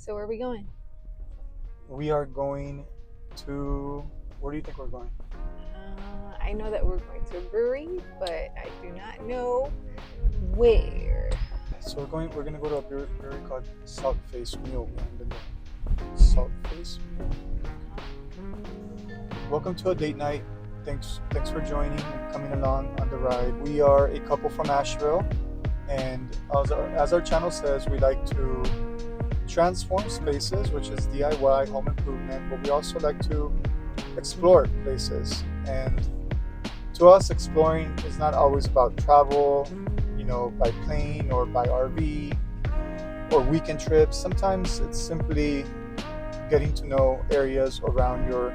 So where are we going? We are going to. Where do you think we're going? I know that we're going to a brewery, but I do not know where. So we're gonna go to a brewery called Salt Face Mule. We haven't been there. Salt Face Mule. Welcome to a date night. Thanks for joining and coming along on the ride. We are a couple from Asheville, and as our channel says, we like to transform spaces, which is DIY home improvement, but we also like to explore places. And to us, exploring is not always about travel, by plane or by RV or weekend trips. Sometimes it's simply getting to know areas around your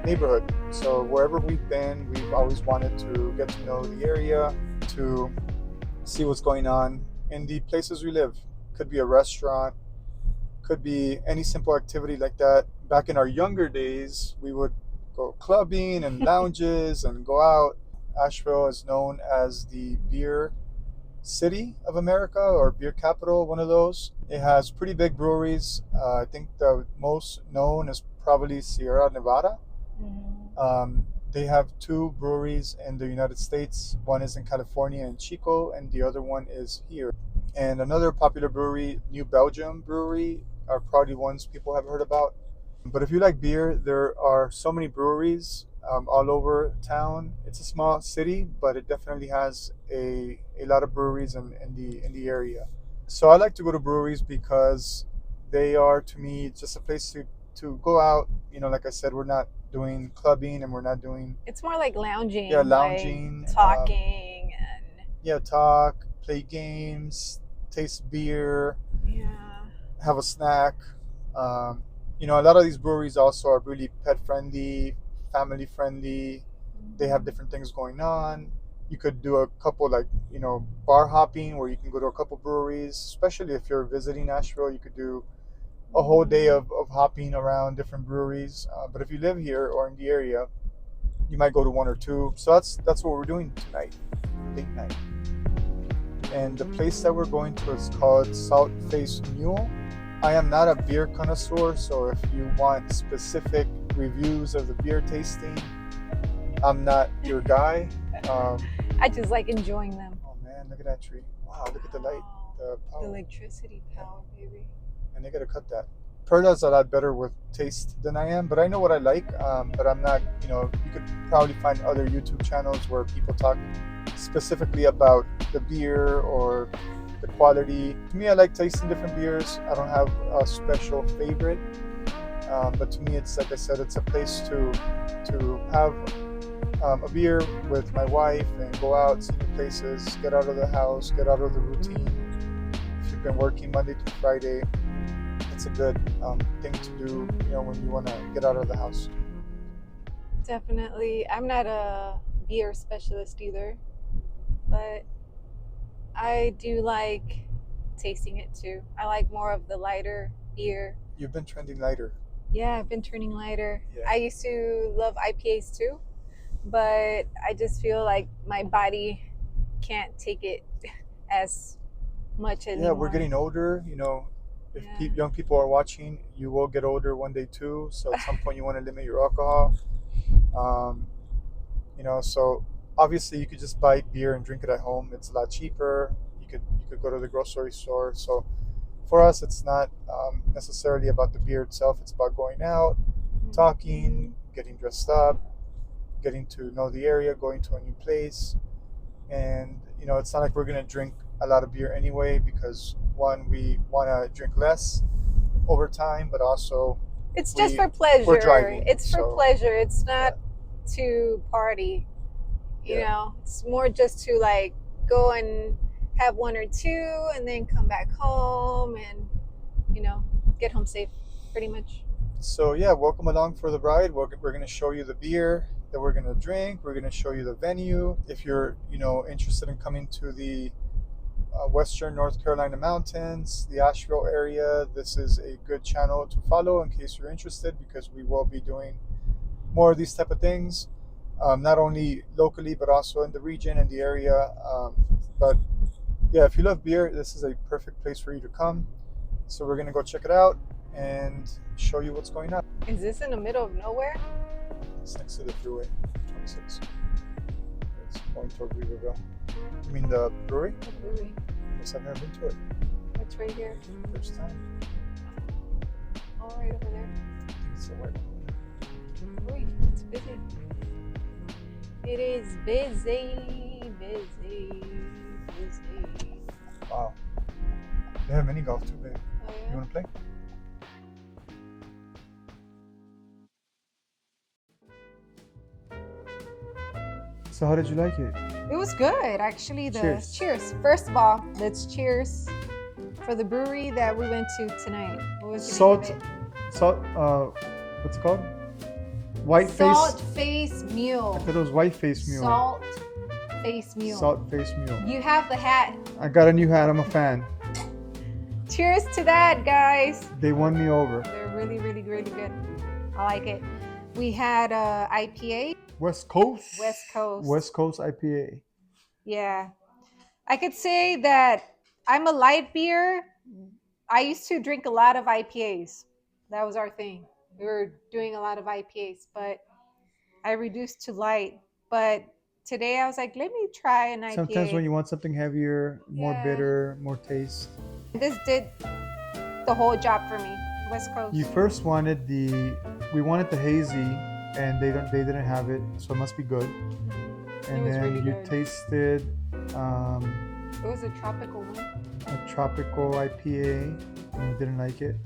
neighborhood. So wherever we've been, we've always wanted to get to know the area, to see what's going on in the places we live. Could be a restaurant, could be any simple activity like that. Back in our younger days, we would go clubbing and lounges and go out. Asheville is known as the beer city of America, or beer capital, one of those. It has pretty big breweries. I think the most known is probably Sierra Nevada. They have two breweries in the United States. One is in California in Chico, and the other one is here. And another popular brewery, New Belgium Brewery, are probably ones people have heard about. But if you like beer, there are so many breweries all over town. It's a small city, but it definitely has a lot of breweries in the area. So I like to go to breweries because they are, to me, just a place to go out. Like I said, we're not doing clubbing and we're not doing. It's more like lounging. Yeah, lounging. Like talking and. Talk, play games, taste beer. Yeah. Have a snack. A lot of these breweries also are really pet friendly, family friendly. They have different things going on. You could do a couple, bar hopping, where you can go to a couple breweries. Especially if you're visiting Asheville, you could do a whole day of hopping around different breweries. But if you live here or in the area, you might go to one or two. So that's what we're doing tonight, date night. And the place that we're going to is called Salt Face Mule. I am not a beer connoisseur, so if you want specific reviews of the beer tasting, I'm not your guy. I just like enjoying them. Oh man, look at that tree. Wow, look at the light. The power. The electricity power, baby. And they gotta cut that. Perla's a lot better with taste than I am, but I know what I like. But I'm not, you could probably find other YouTube channels where people talk specifically about the beer or the quality. To me, I like tasting different beers. I don't have a special favorite, but to me, it's, like I said, it's a place to have a beer with my wife and go out, see new places, get out of the house, get out of the routine. If you've been working Monday through Friday, it's a good thing to do, when you want to get out of the house. Definitely. I'm not a beer specialist either, but I do like tasting it too. I like more of the lighter beer. You've been trending lighter. Yeah, I've been turning lighter. Yeah. I used to love IPAs too, but I just feel like my body can't take it as much anymore. Yeah, we're getting older. If young people are watching, you will get older one day too. So at some point you want to limit your alcohol. So obviously you could just buy beer and drink it at home. It's a lot cheaper. You could go to the grocery store. So for us, it's not necessarily about the beer itself. It's about going out, talking, getting dressed up, getting to know the area, going to a new place. And it's not like we're going to drink a lot of beer anyway, because one, we want to drink less over time, but also it's just for pleasure. We're driving. It's for pleasure. It's not to party. It's more just to go and have one or two and then come back home and get home safe, pretty much. So yeah, welcome along for the ride. We're going to show you the beer that we're going to drink. We're going to show you the venue. If you're interested in coming to the western North Carolina mountains, the Asheville area, this is a good channel to follow in case you're interested, because we will be doing more of these type of things, not only locally but also in the region and the area. But yeah, if you love beer, this is a perfect place for you to come. So we're gonna go check it out. and show you what's going on. Is this in the middle of nowhere? It's next to the freeway, 26. It's going toward Weaverville. You mean the brewery? The brewery. Yes, I've never been to it. It's right here. First time. All right over there. I think it's the white one. Uy, it's busy. It is busy, busy, busy. Wow. They have mini golf too, babe. Oh, You yeah? want to play? So how did you like it? It was good, actually. Cheers. Cheers. First of all, let's cheers for the brewery that we went to tonight. What was the name of it? Salt, what's it called? White Salt Face. Face Mule. I thought it was White Face Mule. Salt Face Mule. Salt Face Mule. You have the hat. I got a new hat. I'm a fan. Cheers to that, guys. They won me over. They're really, really, really good. I like it. We had IPA. West Coast. West Coast. West Coast IPA. Yeah. I could say that I'm a light beer. I used to drink a lot of IPAs. That was our thing. We were doing a lot of IPAs, but I reduced to light. But today I was like, let me try an IPA. Sometimes when you want something heavier, more Yeah. bitter, more taste. This did the whole job for me. West Coast. You first wanted we wanted the hazy, and they didn't have it, so it must be good. And was then really you good. tasted It was a tropical one. a tropical IPA, and you didn't like it.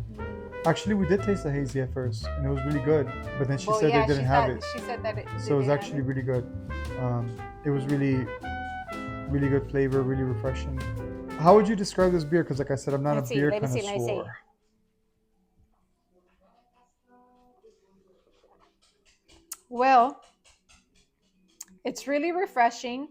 Actually, we did taste the hazy at first, and it was really good. But then she Well, said yeah, they didn't have it, She said that it. so it was they didn't actually have it. really good. It was really, really good flavor, really refreshing. How would you describe this beer? Because, like I said, I'm not Let's a see, beer let me see, connoisseur. let me see. Well, it's really refreshing.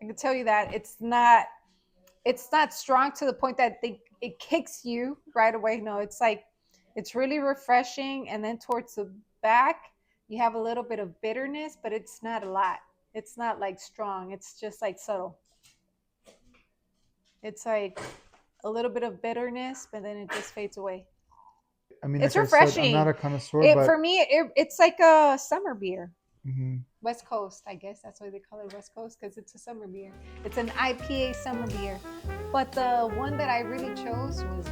I can tell you that it's not strong to the point that it kicks you right away. No, it's really refreshing, and then towards the back you have a little bit of bitterness, but it's not a lot. It's not like strong. It's just like subtle. It's like a little bit of bitterness, but then it just fades away. I mean, It's like I said, refreshing. I'm not a connoisseur, but For me, it's like a summer beer. mhm. West Coast, I guess that's why they call it West Coast, because it's a summer beer. It's an IPA summer beer. But the one that I really chose was,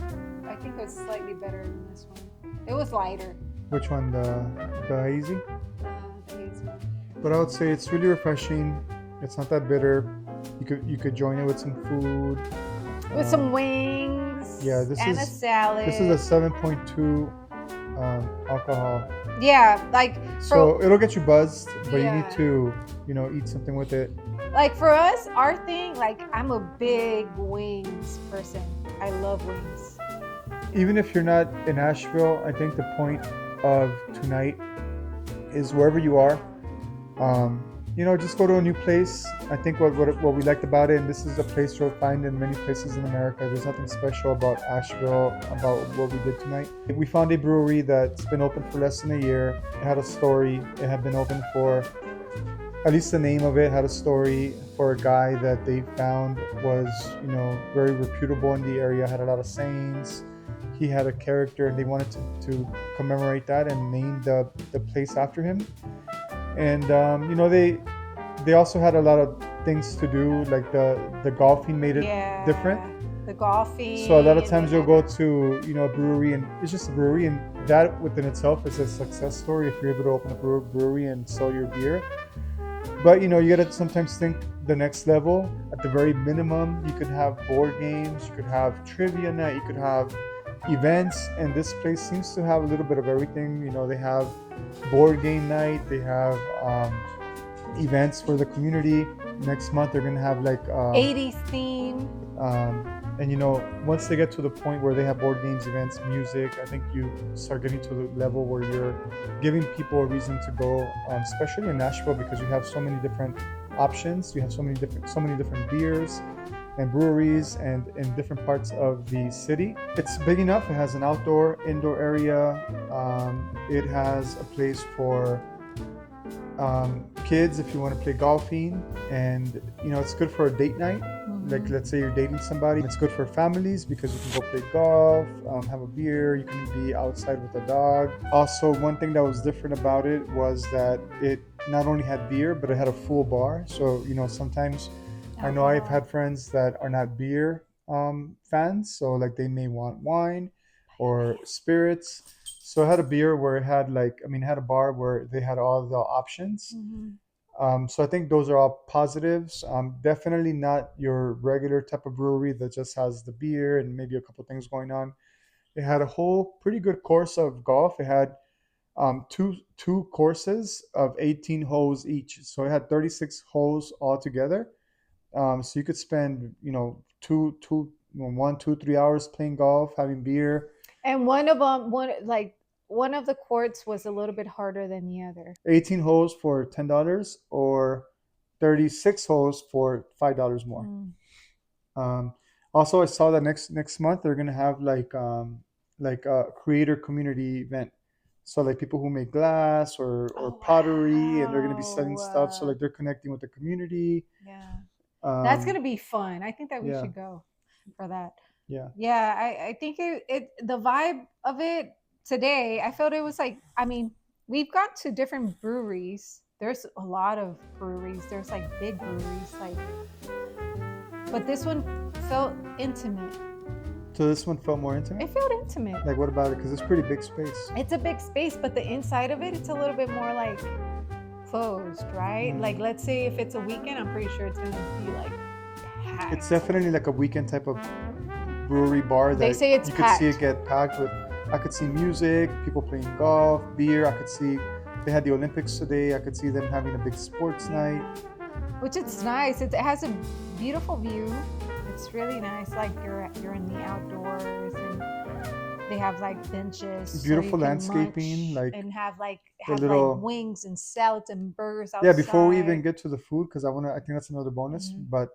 I think it was slightly better than this one. It was lighter. Which one? The hazy? The hazy one. But I would say it's really refreshing. It's not that bitter. You could join it with some food. With some wings. Yeah, and a salad. This is a 7.2 alcohol. Yeah, like So it'll get you buzzed, but you Yeah. need to, eat something with it. like for us, our thing, like I'm a big wings person. I love wings. Even if you're not in Asheville, I think the point of tonight is wherever you are, just go to a new place. I think what we liked about it, and this is a place you'll find in many places in America, there's nothing special about Asheville, about what we did tonight. We found a brewery that's been open for less than a year. It had a story. It had been open for, at least the name of it had a story, for a guy that they found was, very reputable in the area, had a lot of sayings. He had a character, and they wanted to commemorate that and name the place after him. And they also had a lot of things to do, like the golfing made it different. The golfing. So a lot of times you'll go to a brewery, and it's just a brewery, and that within itself is a success story if you're able to open a brewery and sell your beer. But you gotta sometimes think the next level. At the very minimum, you could have board games, you could have trivia night, you could have events, and this place seems to have a little bit of everything. They have board game night, they have events for the community. Next month they're gonna have like 80s theme. And once they get to the point where they have board games, events, music, I think you start getting to the level where you're giving people a reason to go, especially in Nashville, because you have so many different options. You have so many different beers and breweries, and in different parts of the city. It's big enough. It has an indoor area. It has a place for kids if you want to play golfing, and it's good for a date night. like let's say you're dating somebody. It's good for families because you can go play golf, have a beer. You can be outside with a dog. Also, one thing that was different about it was that it not only had beer, but it had a full bar. So sometimes I know I've had friends that are not beer fans, so like they may want wine or spirits. So I had a beer where it had it had a bar where they had all the options. So I think those are all positives. Definitely not your regular type of brewery that just has the beer and maybe a couple things going on. It had a whole pretty good course of golf. It had two courses of 18 holes each, so it had 36 holes altogether. So you could spend 1, 2, 3 hours playing golf, having beer. And one of them, one of the courts was a little bit harder than the other. 18 holes for $10 or 36 holes for $5 more. Also, I saw that next month they're gonna have like a creator community event. So like people who make glass or pottery, and they're gonna be selling stuff. So like they're connecting with the community. Yeah. That's gonna be fun. I think that we yeah. should go for that. Yeah. Yeah, I think it the vibe of it today, I felt it was like, I mean, we've gone to different breweries. There's a lot of breweries. There's like big breweries, but this one felt intimate. So this one felt more intimate? It felt intimate. Like what about it? Because it's pretty big space. It's a big space, but the inside of it, it's a little bit more like closed, right? Like let's say if it's a weekend, I'm pretty sure it's gonna be like packed. It's definitely like a weekend type of brewery bar that they say it's you packed. could see it get packed with. I could see music, people playing golf, beer. I could see they had the Olympics today. I could see them having a big sports night. Which it's nice. It has a beautiful view. It's really nice. Like you're in the outdoors, and they have like benches. Beautiful landscaping, and have little wings and salads and burgers outside. Yeah, before we even get to the food, because I think that's another bonus. But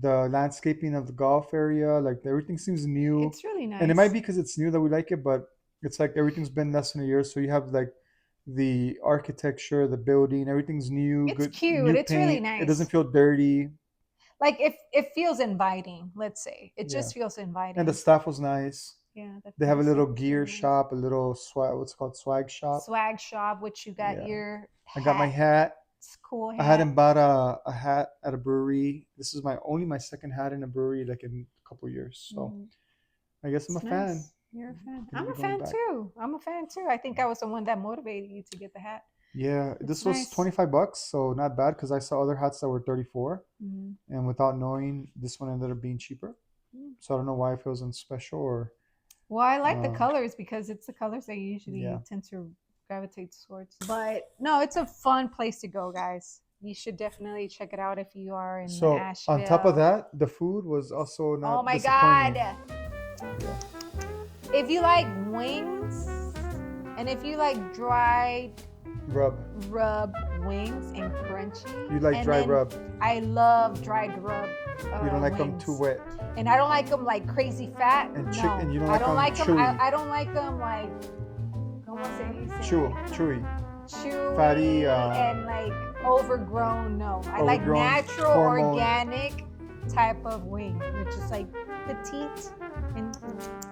the landscaping of the golf area, like everything seems new. It's really nice. And it might be because it's new that we like it, but it's like everything's been less than a year. So you have like the architecture, the building, everything's new. It's good, cute. new It's paint. really nice. It doesn't feel dirty. Like it feels inviting, let's say. It just feels inviting. And the staff was nice. Yeah. They have a little gear shop, a little what's called swag shop. Swag shop, which you got your hat. I got my hat. It's a cool hat. I hadn't bought a hat at a brewery. This is only my second hat in a brewery like in a couple of years. So I guess I'm a fan. You're a fan. I'm a fan too. I think I was the one that motivated you to get the hat. Yeah, this was $25, so not bad because I saw other hats that were $34, and without knowing, this one ended up being cheaper. So I don't know why, if it wasn't special or. Well, I like the colors because it's the colors that you usually tend to gravitate towards. But no, it's a fun place to go, guys. You should definitely check it out if you are in Asheville. So on top of that, the food was also not. Oh my disappointing. God! Yeah. If you like wings, and if you like dried rub wings and crunchy. You like dry rub. I love dried rub. You don't like them too wet. And I don't like them like crazy fat. And no. and you don't like them chewy. I don't like them like. Chewy. Fatty and like overgrown. No, I like natural, organic type of wing, which is like petite. And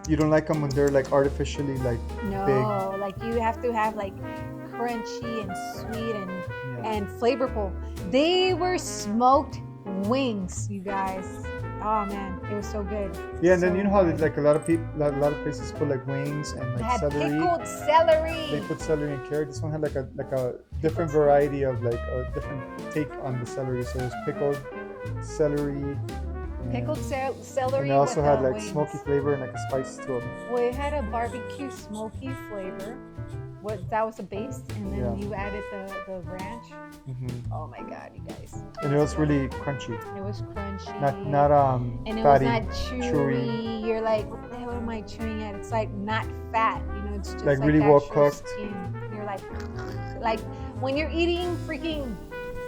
you don't like them when they're like artificially like no, big. Like you have to have like crunchy and sweet and flavorful. They were smoked wings, you guys. Oh man, it was so good. Yeah, and then you know how like a lot of places put like wings and like celery. Pickled celery. They put celery and carrot. This one had like a different variety of like a different take on the celery. So it was pickled celery. Pickled celery. And it also had like wings. smoky flavor and like a spice to it. Well, it had a barbecue smoky flavor. That was the base, and then you added the ranch. Oh my God, you guys! And it was really crunchy. It was crunchy. Not and it fatty, was not chewy. You're like, what the hell am I chewing at? It's like not fat. You know, it's just like really well cooked. Skin. You're like when you're eating freaking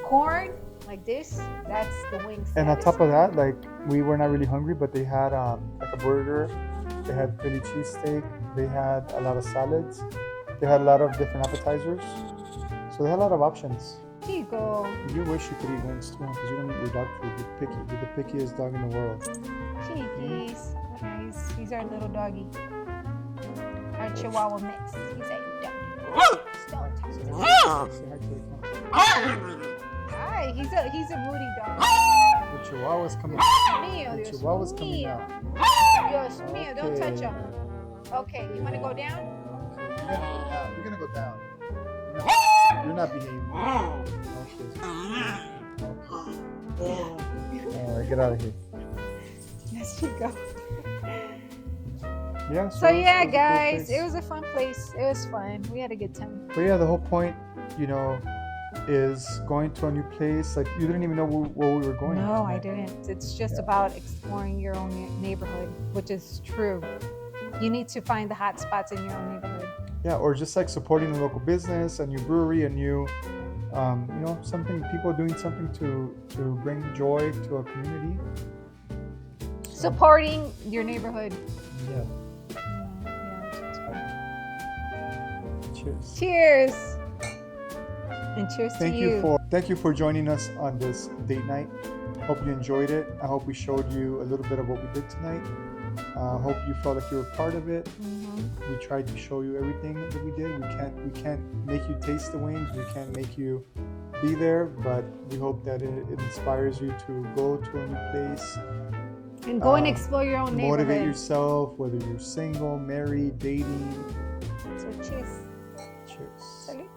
corn like this. That's the wings. And on top of that, like we were not really hungry, but they had like a burger. They had Philly cheesesteak. They had a lot of salads. They had a lot of different appetizers. So they had a lot of options. Chico. You wish you could eat wings too, because you don't eat your dog food. You're picky. You're the pickiest dog in the world. Cheekies. Okay, he's our little doggy. Our Chihuahua mix. He's a doggy. Don't touch him. Say hi to the camera. Hi, he's a moody dog. The Chihuahua's coming. Mío, The Dios Chihuahua's coming mío. out. Dios mío, don't touch him. Okay, you want to go down? You're gonna go down. You're not behaving. Okay. All right, get out of here. Yes, Chico. Yeah. So yeah, it was a cool guys, place. it was a fun place. It was fun. We had a good time. But yeah, the whole point, is going to a new place. Like you didn't even know where we were going. No, I tonight. didn't. It's just Yeah. about exploring your own neighborhood, which is true. You need to find the hot spots in your own neighborhood. Yeah, or just like supporting a local business, a new brewery, a new, something, people doing something to bring joy to a community. So, Supporting your neighborhood. Yeah. Yeah, Cheers. cheers. And cheers Thank to you thank you for joining us on this date night. Hope you enjoyed it. I hope we showed you a little bit of what we did tonight. Hope you felt like you were part of it. Mm-hmm. We tried to show you everything that we did. We can't make you taste the wings. We can't make you be there, but we hope that it inspires you to go to a new place. And go and explore your own neighborhood. Motivate yourself, whether you're single, married, dating. So cheers. Cheers. Salud.